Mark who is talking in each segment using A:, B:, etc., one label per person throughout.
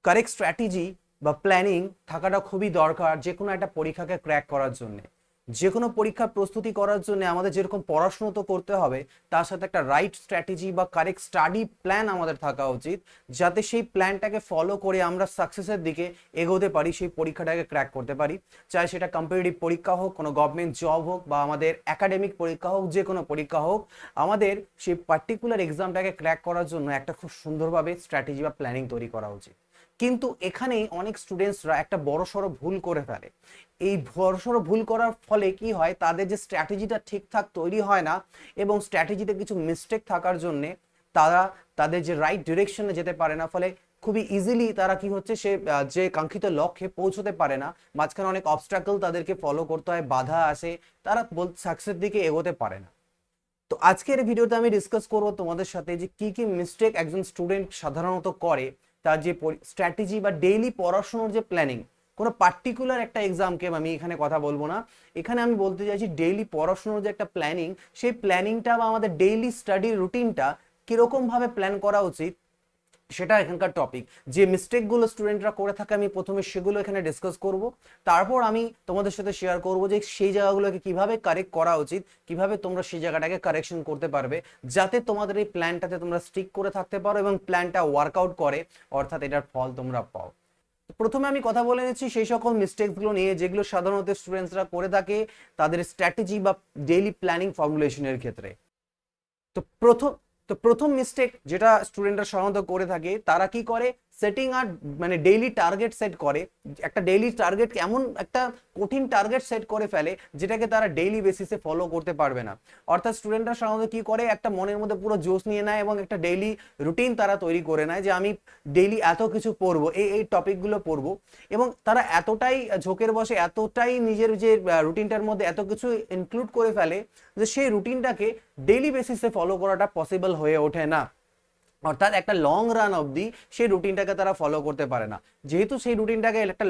A: Correct strategy বা planning থাকাটা খুবই দরকার যে কোনো একটা পরীক্ষাকে ক্র্যাক করার জন্য। যে কোনো পরীক্ষার প্রস্তুতি করার জন্য আমাদের যেরকম পড়াশুনো তো করতে হবে, তার সাথে একটা রাইট স্ট্র্যাটেজি বা কারেক্ট স্টাডি প্ল্যান আমাদের থাকা উচিত, যাতে সেই প্ল্যানটাকে ফলো করে আমরা সাকসেসের দিকে এগোতে পারি, সেই পরীক্ষাটাকে ক্র্যাক করতে পারি। চাই সেটা কম্পিটিটিভ পরীক্ষা হোক, কোনো গভর্নমেন্ট জব হোক, বা আমাদের একাডেমিক পরীক্ষা হোক, যে কোনো পরীক্ষা হোক, আমাদের সেই পার্টিকুলার এক্সামটাকে ক্র্যাক করার জন্য একটা খুব সুন্দরভাবে স্ট্র্যাটেজি বা প্ল্যানিং তৈরি করা উচিত। কিন্তু এখানেই অনেক স্টুডেন্টসরা একটা বড়সড় ভুল করে ফেলে। এই বড়সড় ভুল করার ফলে কি হয়, তাদের যে স্ট্র্যাটেজিটা ঠিকঠাক তৈরি হয় না, এবং স্ট্র্যাটেজিতে কিছু মিস্টেক থাকার জন্যে তারা তাদের যে রাইট ডিরেকশনে যেতে পারে না। ফলে খুবই ইজিলি তারা কি হচ্ছে, সে যে কাঙ্ক্ষিত লক্ষ্যে পৌঁছতে পারে না, মাঝখানে অনেক অবস্ট্রাকল তাদেরকে ফলো করতে হয়, বাধা আসে, তারা সাকসেসের দিকে এগোতে পারে না। তো আজকের ভিডিওতে আমি ডিসকাস করব তোমাদের সাথে যে কি কি মিস্টেক একজন স্টুডেন্ট সাধারণত করে, তার যে স্ট্র্যাটেজি বা ডেইলি পড়াশোনার যে প্ল্যানিং। কোনো পার্টিকুলার একটা এক্সামকে আমি এখানে কথা বলবো না, এখানে আমি বলতে চাইছি ডেইলি পড়াশোনার যে একটা প্ল্যানিং, সেই প্ল্যানিংটা বা আমাদের ডেইলি স্টাডির রুটিনটা কিরকম ভাবে প্ল্যান করা উচিত, সেটা এখানকার টপিক। যে মিস্টেকগুলো স্টুডেন্টরা করে থাকে আমি প্রথমে সেগুলো এখানে ডিসকাস করব, তারপর আমি তোমাদের সাথে শেয়ার করব যে সেই জায়গাগুলোকে কিভাবে কারেক্ট করা উচিত, কিভাবে তোমরা সেই জায়গাটাকে কারেকশন করতে পারবে, যাতে তোমাদের এই প্ল্যানটাতে তোমরা স্টিক করে থাকতে পারো এবং প্ল্যানটা ওয়ার্কআউট করে, অর্থাৎ এটার ফল তোমরা পাও। প্রথমে আমি কথা বলে নিচ্ছি সেই সকল মিস্টেকসগুলো নিয়ে যেগুলো সাধারণত স্টুডেন্টসরা করে থাকে তাদের স্ট্র্যাটেজি বা ডেইলি প্ল্যানিং ফর্মুলেশনের ক্ষেত্রে। তো প্রথম তো প্রথম মিস্টেক যেটা স্টুডেন্টরা সাধারণত করে থাকে, তারা কি করে, সেটিং আর মানে ডেইলি টার্গেট সেট করে। একটা ডেইলি টার্গেট এমন একটা কঠিন টার্গেট সেট করে ফেলে যেটাকে তারা ডেইলি বেসিসে ফলো করতে পারবে না। অর্থাৎ স্টুডেন্টরা সাধারণত কি করে, একটা মনের মধ্যে পুরো জোশ নিয়ে নেয় এবং একটা ডেইলি রুটিন তারা তৈরি করে নেয় যে আমি ডেইলি এত কিছু পড়বো, এই টপিকগুলো পড়বো, এবং তারা এতটাই ঝোঁকের বসে, এতটাই নিজের যে রুটিনটার মধ্যে এত কিছু ইনক্লুড করে ফেলে যে সেই রুটিনটাকে ডেইলি বেসিসে ফলো করাটা পসিবল হয়ে ওঠে না। অর্থাৎ একটা লং রান অবধি সেই রুটিনটাকে তারা ফলো করতে পারে না। যেহেতু সেই রুটিনটাকে একটা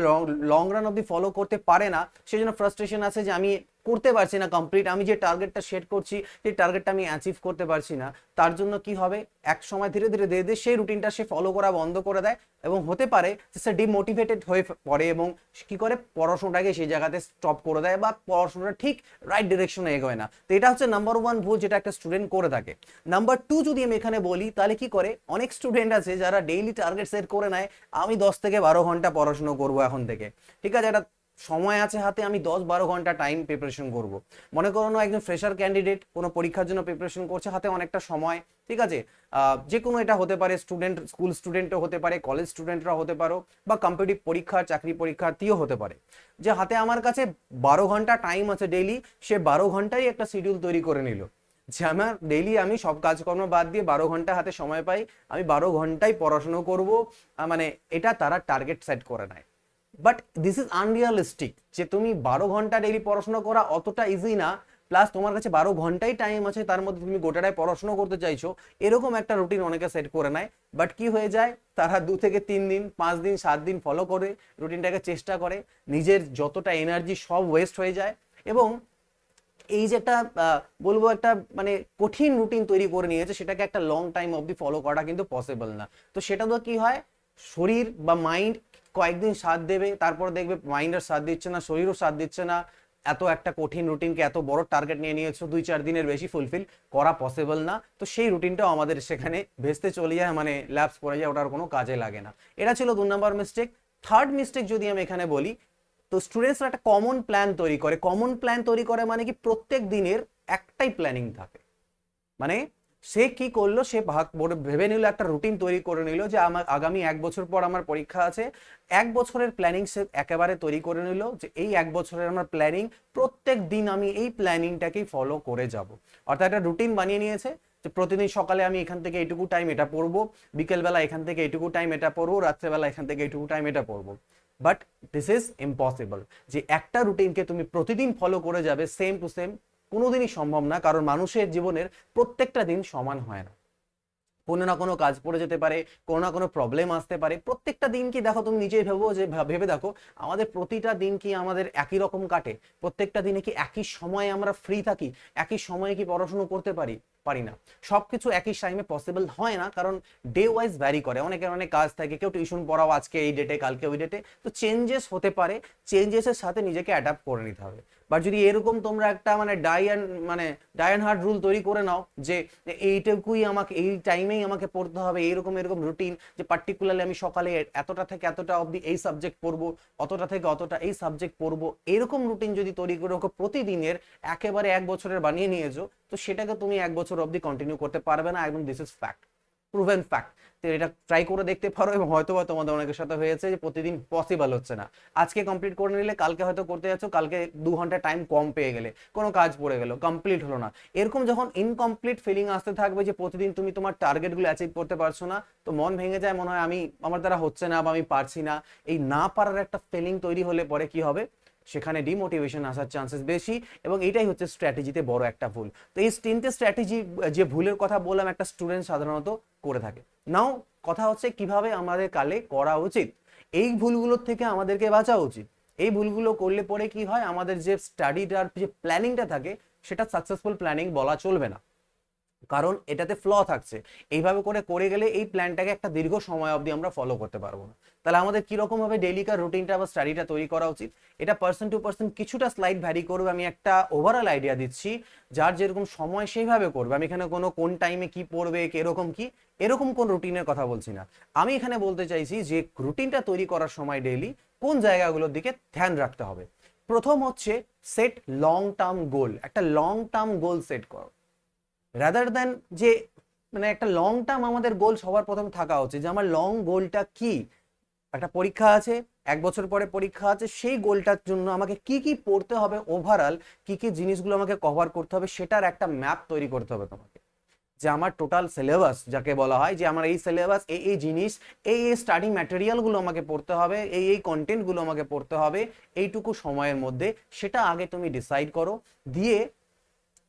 A: লং রান অবধি ফলো করতে পারে না, সেই জন্য ফ্রাস্ট্রেশন আছে যে আমি করতে পারছি না কমপ্লিট, আমি যে টার্গেটটা সেট করছি সেই টার্গেটটা আমি অ্যাচিভ করতে পারছি না। তার জন্য কি হবে, এক সময় ধীরে ধীরে ধীরে ধীরে সেই রুটিনটা সে ফলো করা বন্ধ করে দেয়, এবং হতে পারে যে সে ডিমোটিভেটেড হয়ে পড়ে এবং কি করে পড়াশোনাটাকে সেই জায়গাতে স্টপ করে দেয় বা পড়াশোনাটা ঠিক রাইট ডিরেকশনে এগোয় না। তো এটা হচ্ছে নাম্বার ওয়ান ভুল যেটা একটা স্টুডেন্ট করে থাকে। নাম্বার টু যদি আমি এখানে বলি, তাহলে কি করে, অনেক স্টুডেন্ট আছে যারা ডেইলি টার্গেট সেট করে নেয়, আমি 10 থেকে 12 ঘন্টা পড়াশোনা করব এখন থেকে। ঠিক আছে, এটা সময় আছে হাতে, আমি 10-12 ঘন্টা টাইম প্রিপারেশন করব। মনে করো না একজন ফ্রেশার ক্যান্ডিডেট কোনো পরীক্ষার জন্য প্রিপারেশন করছে, হাতে অনেকটা সময়। ঠিক আছে, যে কোনো এটা হতে পারে, স্টুডেন্ট স্কুল স্টুডেন্টও হতে পারে, কলেজ স্টুডেন্টরা হতে পারো, বা কম্পিটিটিভ পরীক্ষার চাকরি পরীক্ষার্থীও হতে পারে, যে হাতে আমার কাছে 12 ঘন্টা টাইম আছে ডেইলি। সে 12 ঘন্টাই একটা শিডিউল তৈরি করে নিল যে আমার ডেইলি আমি সব কাজকর্ম বাদ দিয়ে 12 ঘন্টা হাতে সময় পাই, আমি 12 ঘন্টাই পড়াশোনা করব। মানে এটা তারা টার্গেট সেট করে নেয়। বাট দিস ইজ আনরিয়ালিস্টিক, যে তুমি 12 ঘন্টা ডেইলি পড়াশোনা করা অতটা ইজি না। প্লাস তোমার কাছে 12 ঘন্টাই টাইম আছে, তার মধ্যে তুমি গোটাটাই পড়াশোনা করতে চাইছো, এরকম একটা রুটিন অনেকে সেট করে নেয়। বাট কি হয়ে যায়, তারা 2 থেকে 3 দিন, 5 দিন, 7 দিন ফলো করে রুটিনটাকে চেষ্টা করে, নিজের যতটা এনার্জি সব ওয়েস্ট হয়ে যায়। এবং এই যে একটা বলবো একটা মানে কঠিন রুটিন তৈরি করে নিয়েছে, সেটাকে একটা লং টাইম অবধি ফলো করা কিন্তু পসিবল না। তো সেটা তো কি হয়, শরীর বা মাইন্ড কয়েকদিন সাথ দেবে, তারপর দেখবে মাইন্ড আর সাথ দিচ্ছে না, শরীরও সাথ দিচ্ছে না, এত একটা কঠিন রুটিনকে, এত বড় টার্গেট নিয়ে নিয়েছো, 2-4 দিনের বেশি ফুলফিল করা পসিবল না। তো সেই রুটিনটাও আমাদের সেখানে ভেস্তে চলে যায়, মানে ল্যাপস পড়ে যায়, ওটার কোনো কাজে লাগে না। এটা ছিল 2 নম্বর মিস্টেক। থার্ড মিস্টেক যদি আমি এখানে বলি, তো স্টুডেন্টসরা একটা কমন প্ল্যান তৈরি করে। কমন প্ল্যান তৈরি করে মানে কি, প্রত্যেক দিনের একটাই প্ল্যানিং থাকে। মানে সে কি করলো, সে ভেবে নিল, একটা রুটিন তৈরি করে নিল যে আমার আগামী 1 বছর পর আমার পরীক্ষা আছে। 1 বছরের প্ল্যানিং সে একেবারে তৈরি করে নিল যে এই 1 বছরের আমার প্ল্যানিং, প্রত্যেক দিন আমি এই প্ল্যানিংটাকেই ফলো করে যাব। অর্থাৎ একটা রুটিন বানিয়ে নিয়েছে যে প্রতিদিন সকালে আমি এখান থেকে এইটুকু টাইম এটা পড়বো, বিকেলবেলা এখান থেকে এইটুকু টাইম এটা পড়বো, রাত্রেবেলা এখান থেকে এইটুকু টাইম এটা পড়বো। বাট দিস ইজ ইম্পসিবল, যে একটা রুটিনকে তুমি প্রতিদিন ফলো করে যাবে সেম টু সেম, কোনোদিনই সম্ভব না। কারণ মানুষের জীবনের প্রত্যেকটা দিন সমান হয় না, কোনো না কোনো কাজ পড়ে যেতে পারে, কোনো না কোনো প্রবলেম আসতে পারে। প্রত্যেকটা দিন কি দেখো, তুমি নিজেই ভেবো, যে ভেবে দেখো আমাদের প্রতিটা দিন কি আমাদের একই রকম কাটে? প্রত্যেকটা দিনে কি একই সময়ে আমরা ফ্রি থাকি? একই সময়ে কি পড়াশোনা করতে পারি? পারি না, সবকিছু একই টাইমে পসিবল হয় না, কারণ ডে ওয়াইজ ভ্যারি করে, অনেকের অনেক কাজ থাকে, কেউ টিউশন পড়াও আজকে এই ডেটে কালকে ওই ডেটে, তো চেঞ্জেস হতে পারে, চেঞ্জেসের সাথে নিজেকে অ্যাডাপ্ট করে নিতে হবে। বাট যদি এরকম তোমরা একটা মানে ডাই অ্যান্ড হার্ড রুল তৈরি করে নাও যে এইটুকুই আমাকে এই টাইমেই আমাকে পড়তে হবে, এরকম এরকম রুটিন, যে পার্টিকুলারলি আমি সকালে এতটা থেকে এতটা অবধি এই সাবজেক্ট পড়বো, অতটা থেকে অতটা এই সাবজেক্ট পড়বো, এরকম রুটিন যদি তৈরি করে ওকে প্রতিদিনের একেবারে 1 বছরের বানিয়ে নিয়েছো, তো সেটাকে তুমি 1 বছর অবধি কন্টিনিউ করতে পারবে না, একদম this is fact, proven fact. তো এটা ট্রাই করে দেখতে পারো, এবং হয়তো বা তোমাদের অনেকের সাথে হয়েছে যে প্রতিদিন পসিবল হচ্ছে না, আজকে কমপ্লিট করে নিলে কালকে হয়তো করতে যাচ্ছ, কালকে 2 ঘন্টা টাইম কম পেয়ে গেলে, কোনো কাজ পড়ে গেল, কমপ্লিট হলো না, এরকম যখন ইনকমপ্লিট ফিলিং আসতে থাকবে যে প্রতিদিন তুমি তোমার টার্গেটগুলো অ্যাচিভ করতে পারছো না, তো মন ভেঙে যায়, মনে হয় আমার দ্বারা হচ্ছে না বা আমি পারছি না, এই না পারার একটা ফিলিং তৈরি হলে পরে কি হবে, সেখানে ডিমোটিভেশন আসার চান্সেস বেশি, এবং এটাই হচ্ছে স্ট্র্যাটেজিতে বড় একটা ভুল। তো এই তিনটে স্ট্র্যাটেজি যে ভুলের কথা বললাম একটা স্টুডেন্ট সাধারণত করে থাকে। নাও কথা হচ্ছে কিভাবে আমাদের কালে করা উচিত, এই ভুলগুলোর থেকে আমাদেরকে বাঁচা উচিত। এই ভুলগুলো করলে পরে কি হয়, আমাদের যে স্টাডিটার যে প্ল্যানিংটা থাকে সেটা সাকসেসফুল প্ল্যানিং বলা চলবে না, কারণ এটাতে ফ্ল থাকছে। এইভাবে করে করে গেলে এই প্ল্যানটাকে একটা দীর্ঘ সময় অবধি আমরা ফলো করতে পারবো না। তাহলে আমাদের কিরকম ভাবে ডেইলিকার রুটিনটা বা স্টাডিটা তৈরি করা উচিত, এটা পার্সন টু পার্সন কিছুটা স্লাইড ভ্যারি করবে, আমি একটা ওভারঅল আইডিয়া দিচ্ছি, যার যেরকম সময় সেইভাবে করবে। আমি এখানে কোন টাইমে কি পড়বে, এরকম এরকম কোন রুটিনের কথা বলছি না, আমি এখানে বলতে চাইছি যে রুটিনটা তৈরি করার সময় ডেইলি কোন জায়গাগুলোর দিকে ধ্যান রাখতে হবে। প্রথম হচ্ছে সেট লং টার্ম গোল, একটা লং টার্ম গোল সেট করো, রাদার দ্যান যে মানে একটা লং টার্ম আমাদের গোল সবার প্রথম থাকা উচিত, যে আমার লং গোলটা কি, একটা পরীক্ষা আছে, 1 বছর পরে পরীক্ষা আছে, সেই গোলটার জন্য আমাকে কি কি পড়তে হবে, ওভারঅল কি কি জিনিসগুলো আমাকে কভার করতে হবে, সেটার একটা ম্যাপ তৈরি করতে হবে তোমাকে, যে আমার টোটাল সিলেবাস যাকে বলা হয়, যে আমার এই সিলেবাস এই জিনিস এই স্টাডি ম্যাটেরিয়ালগুলো আমাকে পড়তে হবে, এই কন্টেন্টগুলো আমাকে পড়তে হবে এইটুকু সময়ের মধ্যে, সেটা আগে তুমি ডিসাইড করো। দিয়ে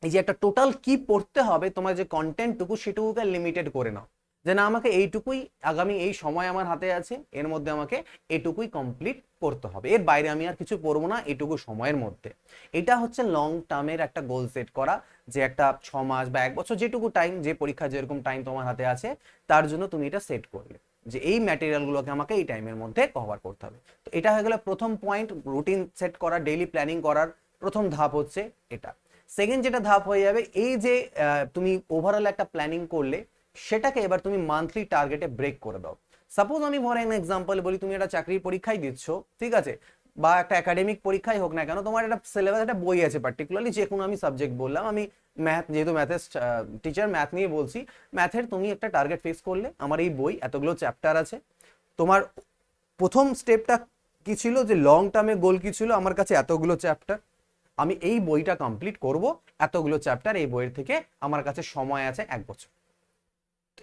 A: এই যে একটা টোটাল কি পড়তে হবে, তোমার যে কন্টেন্টটুকু সেটুকুকে লিমিটেড করে নাও, যে না আমাকে এইটুকুই আগামী এই সময় আমার হাতে আছে, এর মধ্যে আমাকে এটুকুই কমপ্লিট করতে হবে, এর বাইরে আমি আর কিছু পড়বো না এটুকু সময়ের মধ্যে। এটা হচ্ছে লং টার্মের একটা গোল সেট করা, যে একটা 6 মাস বা 1 বছর যেটুকু টাইম, যে পরীক্ষা যেরকম টাইম তোমার হাতে আছে তার জন্য তুমি এটা সেট করলে, যে এই ম্যাটেরিয়ালগুলোকে আমাকে এই টাইমের মধ্যে কভার করতে হবে। তো এটা হয়ে গেল প্রথম পয়েন্ট, রুটিন সেট করা, ডেইলি প্ল্যানিং করার প্রথম ধাপ হচ্ছে এটা। সেকেন্ড যেটা ধাপ হয়ে যাবে, এই যে তুমি ওভারঅল একটা প্ল্যানিং করলে, সেটাকে এবার তুমি মান্থলি টার্গেটে ব্রেক করে দাও। সাপোজ আমি ফর এন এক্সাম্পল বলি, তুমি একটা চাকরির পরীক্ষায় দিচ্ছ, ঠিক আছে, বা একটা একাডেমিক পরীক্ষাই হোক না কেন, তোমার একটা সিলেবাস, একটা বই আছে, পার্টিকুলারলি যে কোনো আমি সাবজেক্ট বললাম, আমি ম্যাথ, যেহেতু ম্যাথের টিচার, ম্যাথ নিয়ে বলছি, ম্যাথের তুমি একটা টার্গেট ফিক্স করলে, আমার এই বই এতগুলো চ্যাপ্টার আছে। তোমার প্রথম স্টেপটা কি ছিল, যে লং টার্মে গোল কি ছিল, আমার কাছে এতগুলো চ্যাপ্টার, আমি এই বইটা কমপ্লিট করব, এতগুলো চ্যাপ্টার, এই বইয়ের থেকে আমার কাছে সময় আছে 1 বছর,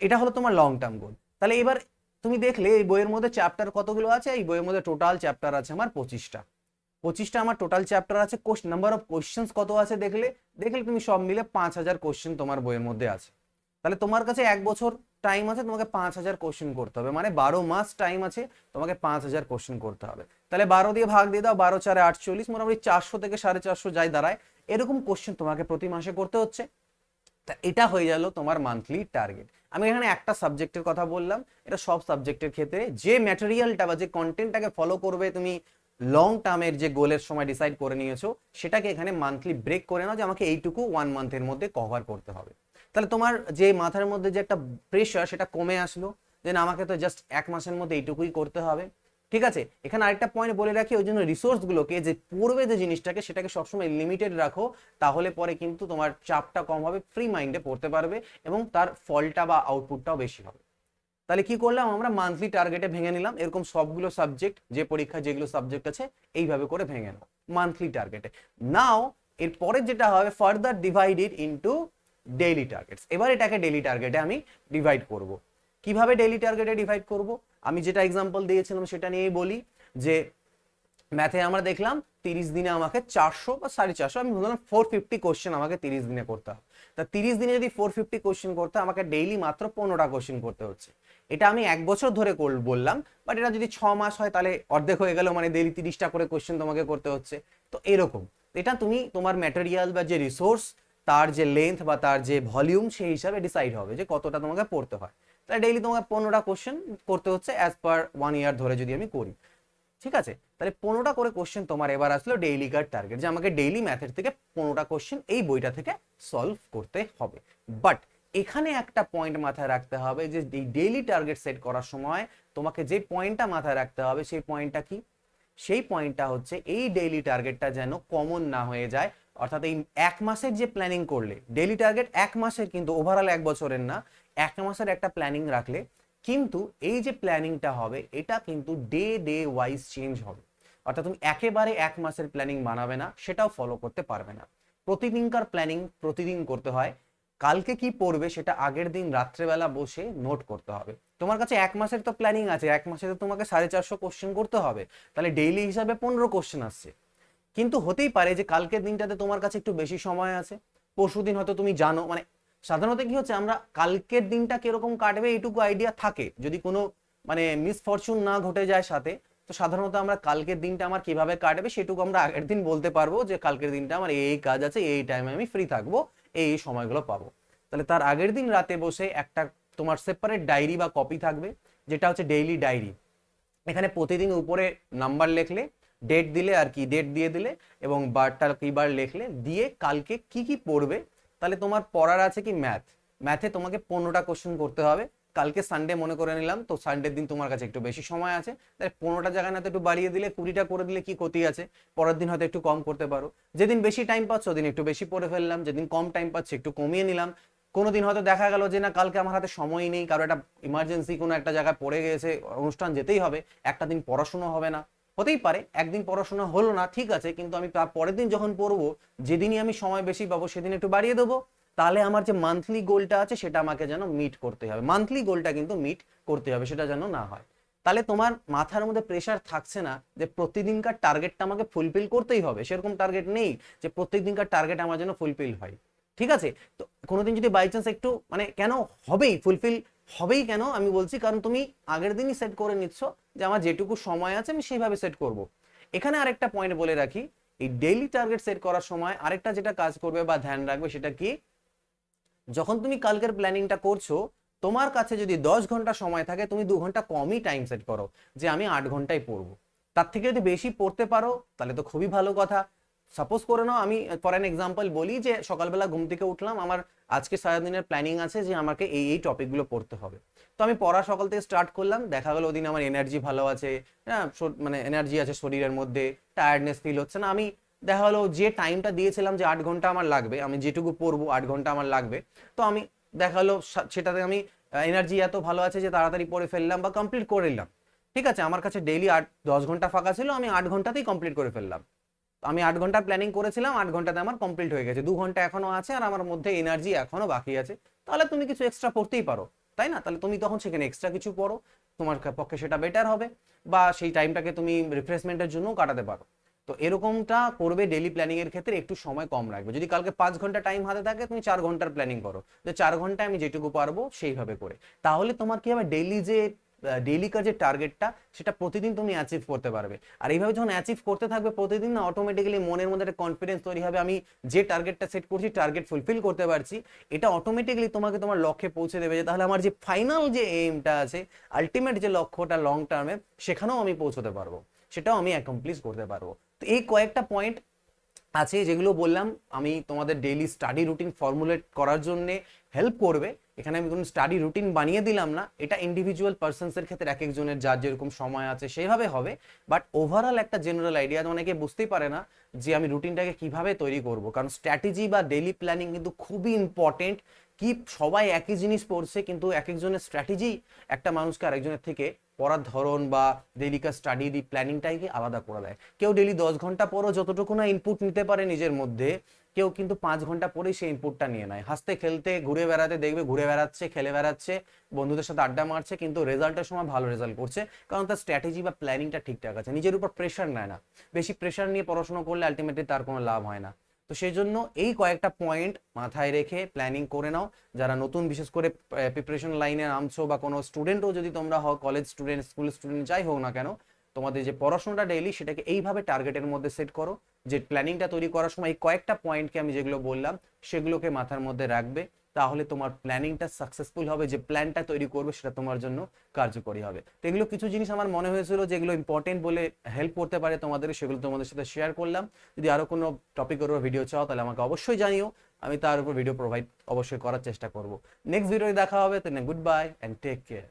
A: এটা হলো তোমার লং টার্ম গোল। তাহলে এবার তুমি দেখলে এই বইয়ের মধ্যে চ্যাপ্টার কতগুলো আছে, এই বইয়ের মধ্যে টোটাল চ্যাপ্টার আছে আমার 25টা আমার টোটাল চ্যাপ্টার আছে। নাম্বার অফ কোশ্চেন্স কত আছে দেখলে তুমি সব মিলে 5000 কোশ্চেন তোমার বইয়ের মধ্যে আছে। তাহলে তোমার কাছে 1 বছর টাইম আছে, তোমাকে 5000 কোশ্চেন করতে হবে, মানে 12 মাস টাইম আছে, তোমাকে 5000 কোশ্চেন করতে হবে। তাহলে 12 দিয়ে ভাগ দিয়ে দাও, 12 4 48, মোটামুটি 400 থেকে 450 যাই দাঁড়ায়, এরকম কোশ্চেন তোমাকে প্রতি মাসে করতে হচ্ছে। তা এটা হয়ে গেল তোমার মান্থলি টার্গেট। আমি এখানে একটা সাবজেক্টের কথা বললাম, এটা সব সাবজেক্টের ক্ষেত্রে যে ম্যাটেরিয়ালটা বা যে কন্টেন্টটাকে ফলো করবে তুমি লং টার্মের যে গোলের সময় ডিসাইড করে নিয়েছো, সেটাকে এখানে মান্থলি ব্রেক করে নাও, যে আমাকে এইটুকু 1 মান্থের মধ্যে কভার করতে হবে। তাহলে তোমার যে মাথার মধ্যে যে একটা প্রেশার, সেটা কমে আসলো, যে না আমাকে তো জাস্ট 1 মাসের মধ্যে এইটুকুই করতে হবে। ঠিক আছে, এখানে আরেকটা পয়েন্ট বলে রাখি, ওই জন্য রিসোর্সগুলোকে, যে পড়বে যে জিনিসটাকে, সেটাকে সবসময় লিমিটেড রাখো, তাহলে পরে কিন্তু তোমার চাপটা কম হবে, ফ্রি মাইন্ডে পড়তে পারবে, এবং তার ফলটা বা আউটপুটটাও বেশি হবে। তাহলে কি করলাম, আমরা মান্থলি টার্গেটে ভেঙে নিলাম, এরকম সবগুলো সাবজেক্ট, যে পরীক্ষা যেগুলো সাবজেক্ট আছে এইভাবে করে ভেঙে নাও মান্থলি টার্গেটে। নাও এরপরে যেটা হবে, further divided into daily targets. এবার এটাকে ডেইলি টার্গেটে আমি ডিভাইড করব। কিভাবে ডেইলি টার্গেটে ডিভাইড করব, আমি যেটা এক্সাম্পল দিয়েছিলাম সেটা নিয়েই বলি, যে ম্যাথে আমরা দেখলাম 30 দিনে আমাকে 400 বা 450, আমি বললাম 450 কোশ্চেন আমাকে 30 দিনে করতে হবে। তা 30 দিনে যদি 450 কোশ্চেন করতে, আমাকে ডেইলি মাত্র 15টা কোশ্চেন করতে হচ্ছে। এটা আমি 1 বছর ধরে বললাম, বাট এটা যদি 6 মাস হয় তাহলে অর্ধেক হয়ে গেল, মানে ডেইলি 30টা করে কোশ্চেন তোমাকে করতে হচ্ছে। তো এরকম এটা তুমি তোমার ম্যাটেরিয়াল বা যে রিসোর্স, তার যে লেন্থ বা তার যে ভলিউম সেই হিসাবে ডিসাইড হবে যে কতটা তোমাকে পড়তে হয়। তাহলে ডেইলি তোমাকে 15টা কোশ্চেন করতে হচ্ছে অ্যাজ পার 1 ইয়ার ধরে যদি আমি করি, ঠিক আছে। তাহলে 15টা করে কোশ্চেন তোমার এবার আসলো ডেইলি কার টার্গেট, যে আমাকে ডেইলি ম্যাথের থেকে 15টা কোশ্চেন এই বইটা থেকে সলভ করতে হবে। বাট এখানে একটা পয়েন্ট মাথায় রাখতে হবে যে এই ডেইলি টার্গেট সেট করার সময় তোমাকে যে পয়েন্টটা মাথায় রাখতে হবে সেই পয়েন্টটা কি, সেই পয়েন্টটা হচ্ছে এই ডেইলি টার্গেটটা যেন কমন না হয়ে যায়। অর্থাৎ এই এক মাসের যে প্ল্যানিং করলে ডেইলি টার্গেট এক মাসের, কিন্তু ওভারঅল এক বছরের না, এক মাসের একটা প্ল্যানিং রাখলে কিন্তু এই যে প্ল্যানিংটা হবে এটা কিন্তু ডে ডে ওয়াইজ চেঞ্জ হবে। অর্থাৎ তুমি একেবারে এক মাসের প্ল্যানিং বানাবে না, সেটাও ফলো করতে পারবে না। প্রতিদিনকার প্ল্যানিং প্রতিদিন করতে হয়। কালকে কি পড়বে সেটা আগের দিন রাত্রেবেলা বসে নোট করতে হবে। তোমার কাছে এক মাসের তো প্ল্যানিং আছে, এক মাসে তো তোমাকে 450 কোশ্চেন করতে হবে, তাহলে ডেইলি হিসাবে 15 কোশ্চেন আসছে। কিন্তু হতেই পারে যে কালকের দিনটাতে তোমার কাছে একটু বেশি সময় আছে, পরশুদিন হয়তো তুমি জানো, মানে সাধারণত কি হচ্ছে আমরা কালকের দিনটা কিরকম কাটবে এইটুকু আইডিয়া থাকে, যদি কোনো মানে মিসফরচুন না ঘটে যায় সাথে, তো সাধারণত আমরা কালকের দিনটা আমার কিভাবে কাটবে সেটুকু আমরা আগের দিন বলতে পারবো যে কালকের দিনটা আমার এই কাজ আছে, এই টাইমে আমি ফ্রি থাকবো, এই সময়গুলো পাবো। তাহলে তার আগের দিন রাতে বসে একটা তোমার সেপারেট ডায়েরি বা কপি থাকবে, যেটা হচ্ছে ডেইলি ডায়েরি। এখানে প্রতিদিন উপরে নাম্বার লিখলে, ডেট দিলে আর কি, ডেট দিয়ে দিলে এবং বারটা কি বার লিখলে, দিয়ে কালকে কি কি পড়বে। তাহলে তোমার পড়ার আছে কি ম্যাথ, ম্যাথে তোমাকে 15টা কোশ্চেন করতে হবে। কালকে সানডে মনে করে নিলাম, তো সানডের দিন তোমার কাছে একটু বেশি সময় আছে, তাহলে 15টা জায়গায় না তো একটু বাড়িয়ে দিলে 20টা করে দিলে কি ক্ষতি আছে, পরের দিন হয়তো একটু কম করতে পারো। যেদিন বেশি টাইম পাচ্ছ ওদিন একটু বেশি পড়ে ফেললাম, যেদিন কম টাইম পাচ্ছি একটু কমিয়ে নিলাম। কোনোদিন হয়তো দেখা গেল যে না কালকে আমার হাতে সময় নেই, কারো একটা ইমার্জেন্সি কোনো একটা জায়গায় পড়ে গেছে, অনুষ্ঠান যেতেই হবে, একটা দিন পড়াশোনা হবে না, হতেই পারে একদিন পড়াশোনা হলো না, ঠিক আছে, কিন্তু আমি তার পরের দিন যখন পড়বো, যেদিনই আমি সময় বেশি পাবো সেদিন একটু বাড়িয়ে দেবো। তাহলে আমার যে মান্থলি গোলটা আছে সেটা আমাকে যেন মিট করতে হবে, মান্থলি গোলটা কিন্তু মিট করতে হবে, সেটা যেন না হয়। তাহলে তোমার মাথার মধ্যে প্রেশার থাকছে না যে প্রতিদিনকার টার্গেটটা আমাকে ফুলফিল করতেই হবে, সেরকম টার্গেট নেই যে প্রত্যেকদিনকার টার্গেট আমার যেন ফুলফিল হয়, ঠিক আছে। তো কোনোদিন যদি বাই চান্স একটু মানে কেন হবেই ফুলফিল, হবেই কেন আমি বলছি, কারণ তুমি আগের দিনই সেট করে নিচ্ছ যে আমার যেটুকু সময় আছে আমি সেইভাবে সেট করব। এখানে আরেকটা পয়েন্ট বলে রাখি, এই ডেইলি টার্গেট সেট করার সময় আরেকটা যেটা কাজ করবে বা ধ্যান রাখবে সেটা কি, যখন তুমি কালকের প্ল্যানিংটা করছো তোমার কাছে যদি 10 ঘন্টা সময় থাকে, তুমি 2 ঘন্টা কমই টাইম সেট করো যে আমি 8 ঘন্টায় পড়বো। তার থেকে যদি বেশি পড়তে পারো তাহলে তো খুবই ভালো কথা। সাপোজ করে নাও, আমি ফর অ্যান এক্সাম্পল বলি যে সকালবেলা ঘুম থেকে উঠলাম, আমার আজকে সারাদিনের প্ল্যানিং আছে যে আমাকে এই এই টপিকগুলো পড়তে হবে, তো আমি পড়া সকাল থেকে স্টার্ট করলাম, দেখা গেলো ওদিন আমার এনার্জি ভালো আছে, হ্যাঁ মানে এনার্জি আছে শরীরের মধ্যে, টায়ার্ডনেস ফিল হচ্ছে না, আমি দেখা গেলো যে টাইমটা দিয়েছিলাম যে 8 ঘন্টা আমার লাগবে, আমি যেটুকু পড়বো 8 ঘন্টা আমার লাগবে, তো আমি দেখা গেলো সেটাতে আমি এনার্জি এত ভালো আছে যে তাড়াতাড়ি পড়ে ফেললাম বা কমপ্লিট করে নিলাম, ঠিক আছে। আমার কাছে ডেইলি 10 ঘন্টা ফাঁকা ছিল, আমি 8 ঘন্টাতেই কমপ্লিট করে ফেললাম। আমি 8 ঘন্টার প্ল্যানিং করেছিলাম, 8 ঘন্টাতে আমার কমপ্লিট হয়ে গেছে, 2 ঘন্টা এখনো আছে আর আমার মধ্যে এনার্জি এখনো বাকি আছে, তাহলে তুমি কিছু এক্সট্রা পড়তেই পারো, তাই না? তাহলে তুমি তখন সেখানে এক্সট্রা কিছু পড়ো, তোমার পক্ষে সেটা বেটার হবে, বা সেই টাইমটাকে তুমি রিফ্রেশমেন্টের জন্যও কাটাতে পারো। তো এরকমটা করবে ডেইলি প্ল্যানিং এর ক্ষেত্রে, একটু সময় কম রাখবে। যদি কালকে 5 ঘন্টা টাইম হাতে থাকে, তুমি 4 ঘন্টার প্ল্যানিং করো, যে 4 ঘন্টায় আমি যেটুকু পারবো সেইভাবে করে, তাহলে তোমার কি হবে, ডেইলিকার যে টার্গেটটা সেটা প্রতিদিন তুমি অ্যাচিভ করতে পারবে। আর এইভাবে যখন অ্যাচিভ করতে থাকবে প্রতিদিন না, অটোমেটিক্যালি মনের মধ্যে একটা কনফিডেন্স তৈরি হবে, আমি যে টার্গেটটা সেট করছি টার্গেট ফুলফিল করতে পারছি, এটা অটোমেটিক্যালি তোমাকে তোমার লক্ষ্যে পৌঁছে দেবে, যে তাহলে আমার যে ফাইনাল যে এইমটা আছে, আলটিমেট যে লক্ষ্যটা লং টার্মে, সেখানেও আমি পৌঁছতে পারবো, সেটাও আমি অ্যাকমপ্লিশ করতে পারবো। তো এই কয়েকটা পয়েন্ট আছে যেগুলো বললাম আমি তোমাদের ডেইলি স্টাডি রুটিন ফর্মুলেট করার জন্য হেল্প করবে। এখানে আমি কোনো স্টাডি রুটিন বানিয়ে দিলাম না, এটা ইন্ডিভিজুয়াল পার্সনসের ক্ষেত্রে এক একজনের যার যেরকম সময় আছে সেইভাবে হবে, বাট ওভারঅল একটা জেনারেল আইডিয়া, অনেকে বুঝতেই পারে না যে আমি রুটিনটাকে কিভাবে তৈরি করব, কারণ স্ট্র্যাটেজি বা ডেইলি প্ল্যানিং কিন্তু খুবই ইম্পর্টেন্ট। কি সবাই একই জিনিস পড়ছে, কিন্তু এক একজনের স্ট্র্যাটেজি একটা মানুষকে আরেকজনের থেকে পড়ার ধরন বা ডেইলিকার স্টাডি প্ল্যানিংটাকে আলাদা করে দেয়। কেউ ডেইলি 10 ঘন্টা পড়ো যতটুকু না ইনপুট নিতে পারে নিজের মধ্যে, কেউ কিন্তু 5 ঘন্টা পরেই সেই ইনপুটটা নিয়ে নেয়, হাসতে খেলতে ঘুরে বেড়াতে দেখবে, ঘুরে বেড়াচ্ছে, খেলে বেড়াচ্ছে, বন্ধুদের সাথে আড্ডা মারছে, কিন্তু রেজাল্টের সময় ভালো রেজাল্ট করছে, কারণ তার স্ট্র্যাটেজি বা প্ল্যানিংটা ঠিকঠাক আছে, নিজের উপর প্রেশার নেয় না। বেশি প্রেশার নিয়ে পড়াশোনা করলে আলটিমেটলি তার কোনো লাভ হয় না। তো সেই জন্য এই কয়েকটা পয়েন্ট মাথায় রেখে প্ল্যানিং করে নাও। যারা নতুন বিশেষ করে প্রিপারেশন লাইনে নামছো, বা কোনো স্টুডেন্টও যদি তোমরা হও, কলেজ স্টুডেন্ট, স্কুল স্টুডেন্ট, যাই হোক না কেন, তোমাদের যে পড়াশোনাটা ডেইলি সেটাকে এইভাবে টার্গেটের মধ্যে সেট করো, যে প্ল্যানিংটা তৈরি করার সময় এই কয়েকটা পয়েন্টকে আমি যেগুলো বললাম সেগুলোকে মাথার মধ্যে রাখবে, তাহলে তোমার প্ল্যানিংটা সাকসেসফুল হবে, যে প্ল্যানটা তৈরি করবে সেটা তোমার জন্য কার্যকরী হবে। তো এগুলো কিছু জিনিস আমার মনে হয়েছিল যেগুলো ইম্পর্টেন্ট বলে হেল্প করতে পারে তোমাদের, সেগুলো তোমাদের সাথে শেয়ার করলাম। যদি আরো কোনো টপিকের উপর ভিডিও চাও তাহলে আমাকে অবশ্যই জানিও, আমি তার উপর ভিডিও প্রোভাইড অবশ্যই করার চেষ্টা করব। নেক্সট ভিডিওতে দেখা হবে, তো good bye and take care.